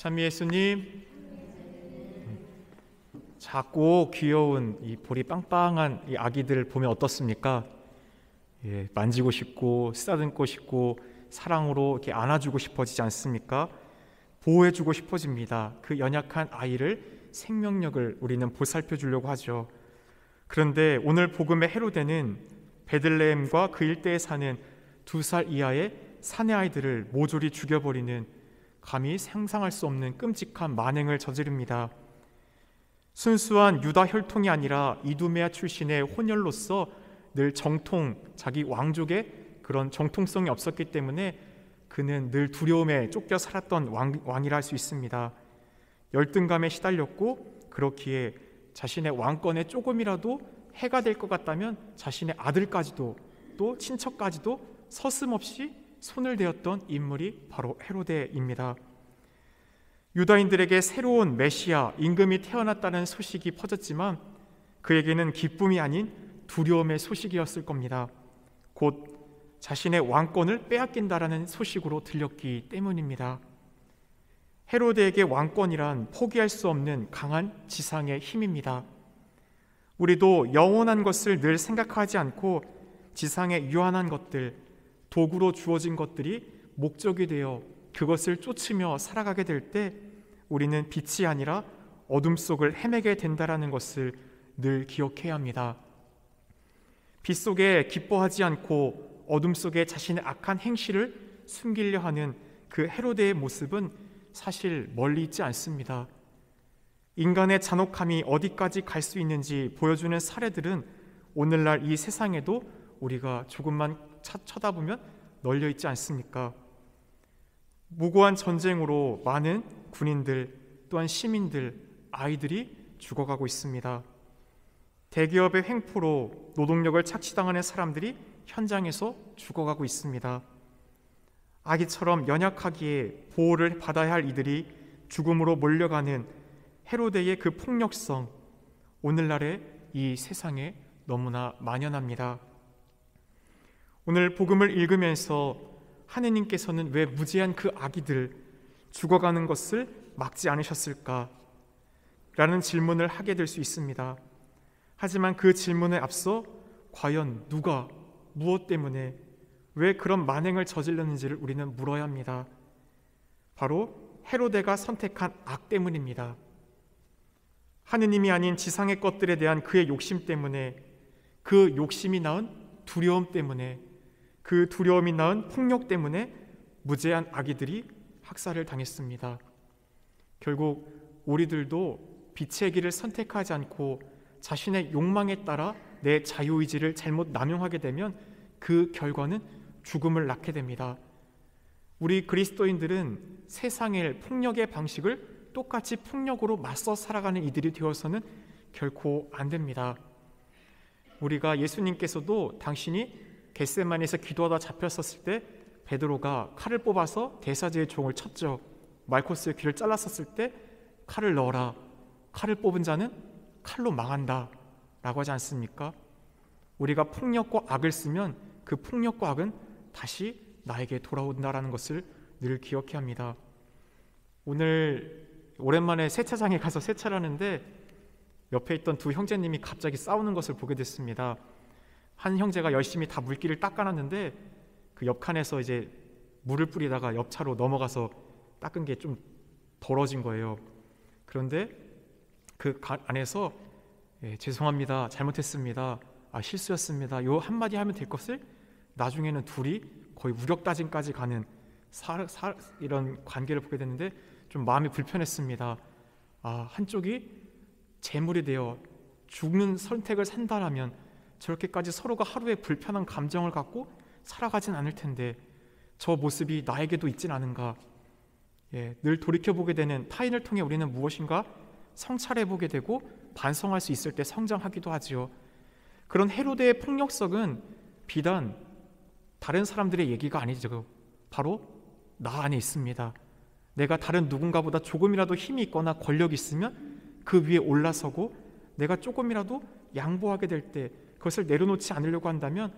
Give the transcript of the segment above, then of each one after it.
참 예수님, 작고 귀여운 이 볼이 빵빵한 이 아기들 보면 어떻습니까? 만지고 싶고 쓰다듬고 싶고 사랑으로 이렇게 안아주고 싶어지지 않습니까? 보호해주고 싶어집니다. 그 연약한 아이를 생명력을 우리는 보살펴 주려고 하죠. 그런데 오늘 복음의 헤로데는 베들레헴과 그 일대에 사는 2살 이하의 사내 아이들을 모조리 죽여버리는 감히 상상할 수 없는 끔찍한 만행을 저지릅니다. 순수한 유다 혈통이 아니라 이두메아 출신의 혼혈로서 늘 자기 왕족의 그런 정통성이 없었기 때문에 그는 늘 두려움에 쫓겨 살았던 왕이라 할 수 있습니다. 열등감에 시달렸고, 그렇기에 자신의 왕권에 조금이라도 해가 될 것 같다면 자신의 아들까지도 또 친척까지도 서슴없이 손을 대었던 인물이 바로 헤로데입니다. 유다인들에게 새로운 메시아, 임금이 태어났다는 소식이 퍼졌지만 그에게는 기쁨이 아닌 두려움의 소식이었을 겁니다. 곧 자신의 왕권을 빼앗긴다라는 소식으로 들렸기 때문입니다. 헤로데에게 왕권이란 포기할 수 없는 강한 지상의 힘입니다. 우리도 영원한 것을 늘 생각하지 않고 지상의 유한한 것들, 도구로 주어진 것들이 목적이 되어 그것을 쫓으며 살아가게 될 때 우리는 빛이 아니라 어둠 속을 헤매게 된다는 것을 늘 기억해야 합니다. 빛 속에 기뻐하지 않고 어둠 속에 자신의 악한 행실을 숨기려 하는 그 헤로데의 모습은 사실 멀리 있지 않습니다. 인간의 잔혹함이 어디까지 갈 수 있는지 보여주는 사례들은 오늘날 이 세상에도 우리가 조금만 쳐다보면 널려 있지 않습니까? 무고한 전쟁으로 많은 군인들, 또한 시민들, 아이들이 죽어가고 있습니다. 대기업의 횡포로 노동력을 착취당하는 사람들이 현장에서 죽어가고 있습니다. 아기처럼 연약하기에 보호를 받아야 할 이들이 죽음으로 몰려가는 헤로데의 그 폭력성, 오늘날의 이 세상에 너무나 만연합니다. 오늘 복음을 읽으면서 하느님께서는 왜 무지한 그 아기들 죽어가는 것을 막지 않으셨을까? 라는 질문을 하게 될 수 있습니다. 하지만 그 질문에 앞서 과연 누가, 무엇 때문에, 왜 그런 만행을 저질렀는지를 우리는 물어야 합니다. 바로 헤로데가 선택한 악 때문입니다. 하느님이 아닌 지상의 것들에 대한 그의 욕심 때문에, 그 욕심이 낳은 두려움 때문에, 그 두려움이 낳은 폭력 때문에 무죄한 아기들이 학살을 당했습니다. 결국 우리들도 빛의 길을 선택하지 않고 자신의 욕망에 따라 내 자유의지를 잘못 남용하게 되면 그 결과는 죽음을 낳게 됩니다. 우리 그리스도인들은 세상의 폭력의 방식을 똑같이 폭력으로 맞서 살아가는 이들이 되어서는 결코 안 됩니다. 우리가 예수님께서도 당신이 겟세마네에서 기도하다 잡혔었을 때 베드로가 칼을 뽑아서 대사제의 종을 쳤죠. 말코스의 귀를 잘랐었을 때 칼을 넣어라, 칼을 뽑은 자는 칼로 망한다 라고 하지 않습니까? 우리가 폭력과 악을 쓰면 그 폭력과 악은 다시 나에게 돌아온다라는 것을 늘 기억해야 합니다. 오늘 오랜만에 세차장에 가서 세차를 하는데 옆에 있던 두 형제님이 갑자기 싸우는 것을 보게 됐습니다. 한 형제가 열심히 다 물기를 닦아놨는데 그 옆칸에서 이제 물을 뿌리다가 옆차로 넘어가서 닦은 게 좀 더러진 거예요. 그런데 그 안에서 죄송합니다, 잘못했습니다, 실수였습니다, 요 한마디 하면 될 것을 나중에는 둘이 거의 우격다짐까지 가는 이런 관계를 보게 됐는데 좀 마음이 불편했습니다. 한쪽이 재물이 되어 죽는 선택을 산다라면 저렇게까지 서로가 하루에 불편한 감정을 갖고 살아가진 않을 텐데 저 모습이 나에게도 있진 않은가? 늘 돌이켜보게 되는 타인을 통해 우리는 무엇인가 성찰해보게 되고 반성할 수 있을 때 성장하기도 하지요. 그런 헤로데의 폭력성은 비단 다른 사람들의 얘기가 아니죠. 바로 나 안에 있습니다. 내가 다른 누군가보다 조금이라도 힘이 있거나 권력이 있으면 그 위에 올라서고 내가 조금이라도 양보하게 될 때 그것을 내려놓지 않으려고 한다면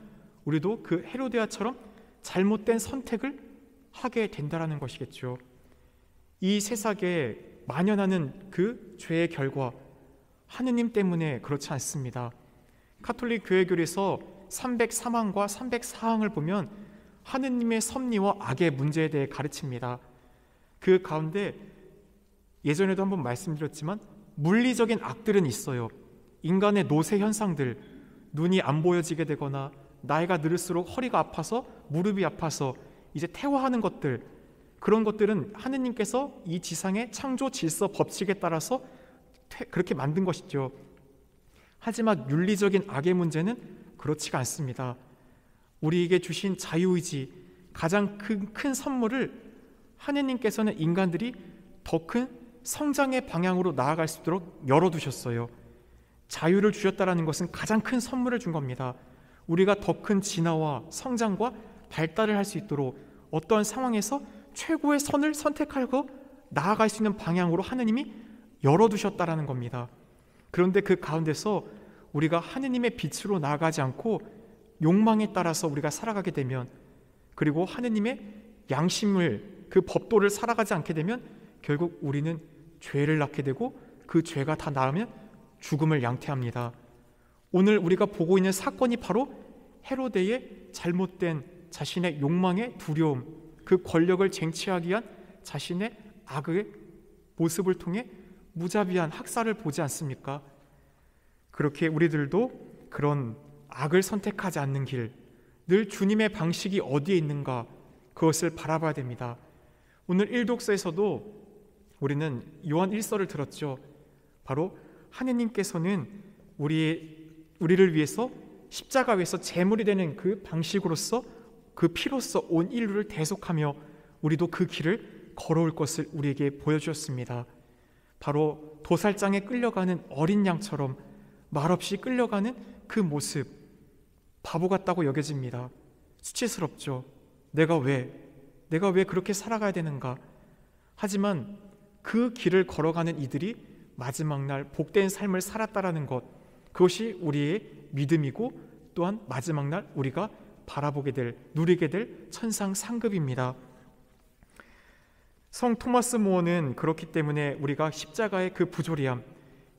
우리도 그 헤로데아처럼 잘못된 선택을 하게 된다는 것이겠죠. 이 세상에 만연하는 그 죄의 결과, 하느님 때문에 그렇지 않습니다. 가톨릭 교회교리에서 303항과 304항을 보면 하느님의 섭리와 악의 문제에 대해 가르칩니다. 그 가운데 예전에도 한번 말씀드렸지만 물리적인 악들은 있어요. 인간의 노쇠 현상들, 눈이 안 보여지게 되거나 나이가 들을수록 허리가 아파서 무릎이 아파서 이제 퇴화하는 것들, 그런 것들은 하느님께서 이 지상의 창조 질서 법칙에 따라서 그렇게 만든 것이죠. 하지만 윤리적인 악의 문제는 그렇지가 않습니다. 우리에게 주신 자유의지, 가장 큰 선물을 하느님께서는 인간들이 더 큰 성장의 방향으로 나아갈 수 있도록 열어두셨어요. 자유를 주셨다는 것은 가장 큰 선물을 준 겁니다. 우리가 더 큰 진화와 성장과 발달을 할 수 있도록 어떤 상황에서 최고의 선을 선택하고 나아갈 수 있는 방향으로 하느님이 열어두셨다는 겁니다. 그런데 그 가운데서 우리가 하느님의 빛으로 나아가지 않고 욕망에 따라서 우리가 살아가게 되면, 그리고 하느님의 양심을, 그 법도를 살아가지 않게 되면 결국 우리는 죄를 낳게 되고 그 죄가 다 나으면 죽음을 양태합니다. 오늘 우리가 보고 있는 사건이 바로 헤로데의 잘못된 자신의 욕망의 두려움, 그 권력을 쟁취하기 위한 자신의 악의 모습을 통해 무자비한 학살을 보지 않습니까? 그렇게 우리들도 그런 악을 선택하지 않는 길, 늘 주님의 방식이 어디에 있는가, 그것을 바라봐야 됩니다. 오늘 일독서에서도 우리는 요한 1서를 들었죠. 바로 하느님께서는 우리를 위해서 십자가 위에서 제물이 되는 그 방식으로서, 그 피로써 온 인류를 대속하며 우리도 그 길을 걸어올 것을 우리에게 보여주셨습니다. 바로 도살장에 끌려가는 어린 양처럼 말없이 끌려가는 그 모습, 바보 같다고 여겨집니다. 수치스럽죠. 내가 왜 그렇게 살아가야 되는가? 하지만 그 길을 걸어가는 이들이 마지막 날 복된 삶을 살았다라는 것, 그것이 우리의 믿음이고 또한 마지막 날 우리가 바라보게 될, 누리게 될 천상 상급입니다. 성 토마스 모어는 그렇기 때문에 우리가 십자가의 그 부조리함,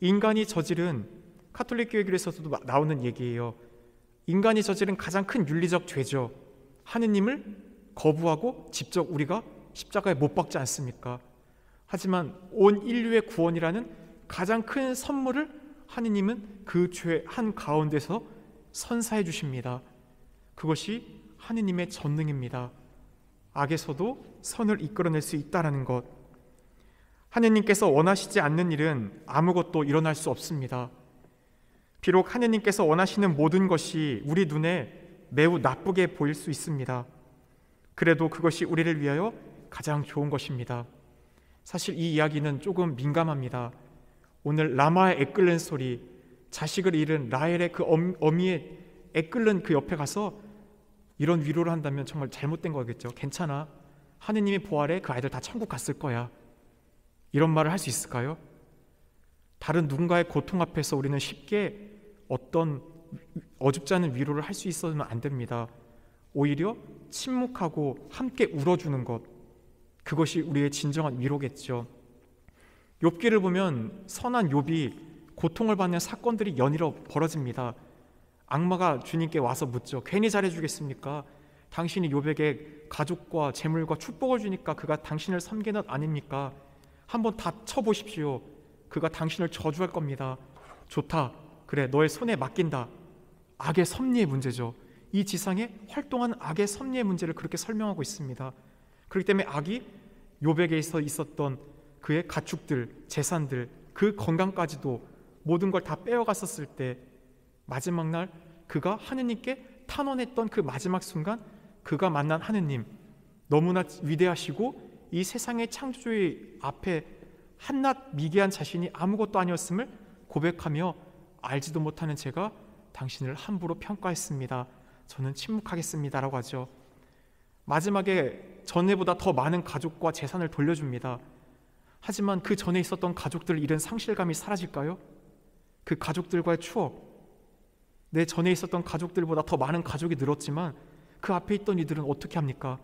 인간이 저지른, 가톨릭 교회에서도 나오는 얘기예요. 인간이 저지른 가장 큰 윤리적 죄죠. 하느님을 거부하고 직접 우리가 십자가에 못 박지 않습니까? 하지만 온 인류의 구원이라는 가장 큰 선물을 하느님은 그 죄 한가운데서 선사해 주십니다. 그것이 하느님의 전능입니다. 악에서도 선을 이끌어낼 수 있다는 것. 하느님께서 원하시지 않는 일은 아무것도 일어날 수 없습니다. 비록 하느님께서 원하시는 모든 것이 우리 눈에 매우 나쁘게 보일 수 있습니다. 그래도 그것이 우리를 위하여 가장 좋은 것입니다. 사실 이 이야기는 조금 민감합니다. 오늘 라마의 애끓는 소리, 자식을 잃은 라헬의 그 어미의 애끓는 그 옆에 가서 이런 위로를 한다면 정말 잘못된 거겠죠. 괜찮아, 하느님이 보아래 그 아이들 다 천국 갔을 거야, 이런 말을 할 수 있을까요? 다른 누군가의 고통 앞에서 우리는 쉽게 어떤 어줍지 않은 위로를 할 수 있어서는 안 됩니다. 오히려 침묵하고 함께 울어주는 것, 그것이 우리의 진정한 위로겠죠. 욥기를 보면 선한 욥이 고통을 받는 사건들이 연이어 벌어집니다. 악마가 주님께 와서 묻죠. 괜히 잘해주겠습니까? 당신이 욥에게 가족과 재물과 축복을 주니까 그가 당신을 섬기는 것 아닙니까? 한번 다 쳐보십시오. 그가 당신을 저주할 겁니다. 좋다, 그래, 너의 손에 맡긴다. 악의 섭리의 문제죠. 이 지상에 활동하는 악의 섭리의 문제를 그렇게 설명하고 있습니다. 그렇기 때문에 악이 욥에게서 있었던 그의 가축들, 재산들, 그 건강까지도 모든 걸 다 빼어갔었을 때 마지막 날 그가 하느님께 탄원했던 그 마지막 순간, 그가 만난 하느님, 너무나 위대하시고 이 세상의 창조주의 앞에 한낱 미개한 자신이 아무것도 아니었음을 고백하며, 알지도 못하는 제가 당신을 함부로 평가했습니다. 저는 침묵하겠습니다 라고 하죠. 마지막에 전에보다 더 많은 가족과 재산을 돌려줍니다. 하지만 그 전에 있었던 가족들을 잃은 상실감이 사라질까요? 그 가족들과의 추억, 내 전에 있었던 가족들보다 더 많은 가족이 늘었지만 그 앞에 있던 이들은 어떻게 합니까?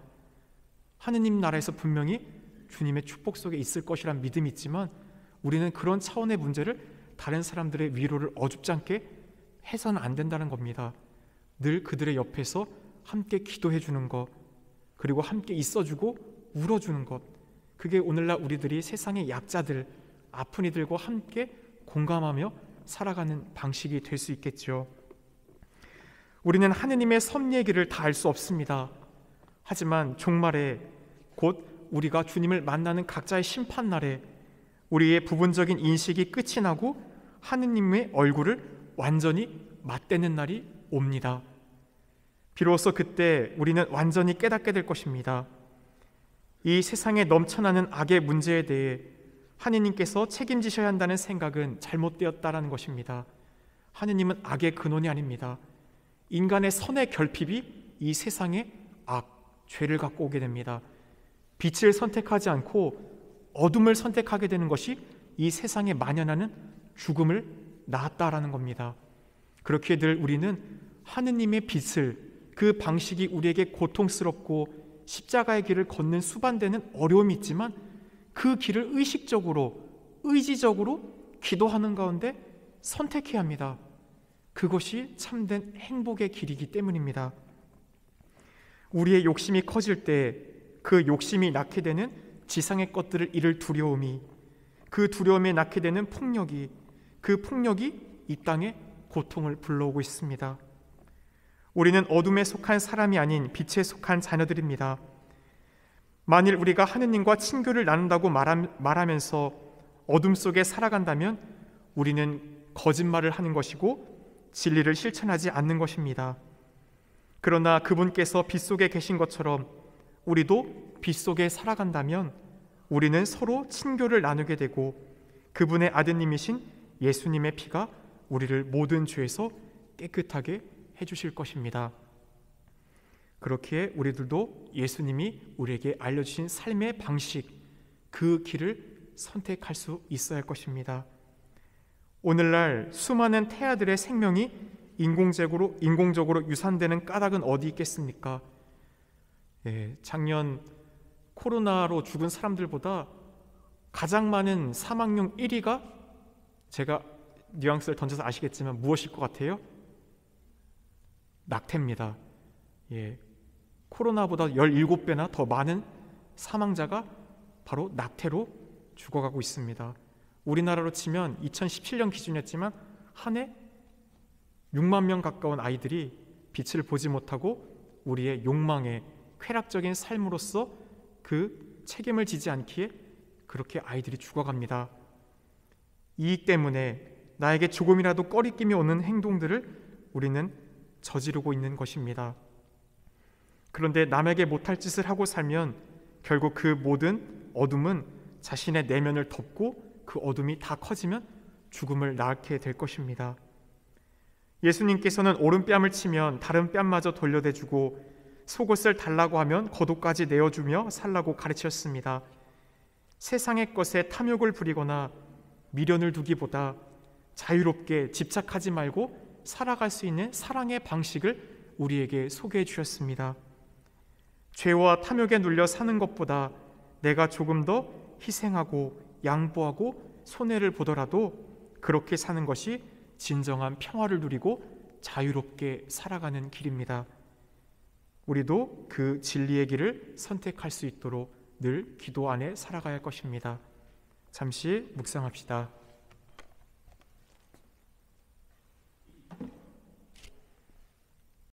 하느님 나라에서 분명히 주님의 축복 속에 있을 것이란 믿음이 있지만 우리는 그런 차원의 문제를 다른 사람들의 위로를 어줍지 않게 해서는 안 된다는 겁니다. 늘 그들의 옆에서 함께 기도해 주는 것, 그리고 함께 있어주고 울어주는 것, 그게 오늘날 우리들이 세상의 약자들, 아픈 이들과 함께 공감하며 살아가는 방식이 될 수 있겠죠. 우리는 하느님의 섭리 얘기를 다 알 수 없습니다. 하지만 종말에, 곧 우리가 주님을 만나는 각자의 심판날에 우리의 부분적인 인식이 끝이 나고 하느님의 얼굴을 완전히 맞대는 날이 옵니다. 비로소 그때 우리는 완전히 깨닫게 될 것입니다. 이 세상에 넘쳐나는 악의 문제에 대해 하느님께서 책임지셔야 한다는 생각은 잘못되었다라는 것입니다. 하느님은 악의 근원이 아닙니다. 인간의 선의 결핍이 이 세상에 악, 죄를 갖고 오게 됩니다. 빛을 선택하지 않고 어둠을 선택하게 되는 것이 이 세상에 만연하는 죽음을 낳았다라는 겁니다. 그렇게 늘 우리는 하느님의 빛을, 그 방식이 우리에게 고통스럽고 십자가의 길을 걷는 수반되는 어려움이 있지만 그 길을 의식적으로, 의지적으로 기도하는 가운데 선택해야 합니다. 그것이 참된 행복의 길이기 때문입니다. 우리의 욕심이 커질 때 그 욕심이 낳게 되는 지상의 것들을 잃을 두려움이, 그 두려움에 낳게 되는 폭력이, 그 폭력이 이 땅에 고통을 불러오고 있습니다. 우리는 어둠에 속한 사람이 아닌 빛에 속한 자녀들입니다. 만일 우리가 하느님과 친교를 나눈다고 말하면서 어둠 속에 살아간다면 우리는 거짓말을 하는 것이고 진리를 실천하지 않는 것입니다. 그러나 그분께서 빛 속에 계신 것처럼 우리도 빛 속에 살아간다면 우리는 서로 친교를 나누게 되고 그분의 아드님이신 예수님의 피가 우리를 모든 죄에서 깨끗하게 해주실 것입니다. 그렇기에 우리들도 예수님이 우리에게 알려주신 삶의 방식, 그 길을 선택할 수 있어야 할 것입니다. 오늘날 수많은 태아들의 생명이 인공적으로 유산되는 까닭은 어디 있겠습니까? 작년 코로나로 죽은 사람들보다 가장 많은 사망률 1위가, 제가 뉘앙스를 던져서 아시겠지만 무엇일 것 같아요? 낙태입니다. 코로나보다 17배나 더 많은 사망자가 바로 낙태로 죽어가고 있습니다. 우리나라로 치면 2017년 기준이었지만 한 해 6만 명 가까운 아이들이 빛을 보지 못하고 우리의 욕망에, 쾌락적인 삶으로서 그 책임을 지지 않기에 그렇게 아이들이 죽어갑니다. 이 때문에 나에게 조금이라도 꺼리낌이 오는 행동들을 우리는 저지르고 있는 것입니다. 그런데 남에게 못할 짓을 하고 살면 결국 그 모든 어둠은 자신의 내면을 덮고 그 어둠이 다 커지면 죽음을 낳게 될 것입니다. 예수님께서는 오른뺨을 치면 다른 뺨마저 돌려대주고 속옷을 달라고 하면 겉옷까지 내어주며 살라고 가르치셨습니다. 세상의 것에 탐욕을 부리거나 미련을 두기보다 자유롭게 집착하지 말고 살아갈 수 있는 사랑의 방식을 우리에게 소개해 주셨습니다. 죄와 탐욕에 눌려 사는 것보다 내가 조금 더 희생하고 양보하고 손해를 보더라도 그렇게 사는 것이 진정한 평화를 누리고 자유롭게 살아가는 길입니다. 우리도 그 진리의 길을 선택할 수 있도록 늘 기도 안에 살아가야 할 것입니다. 잠시 묵상합시다.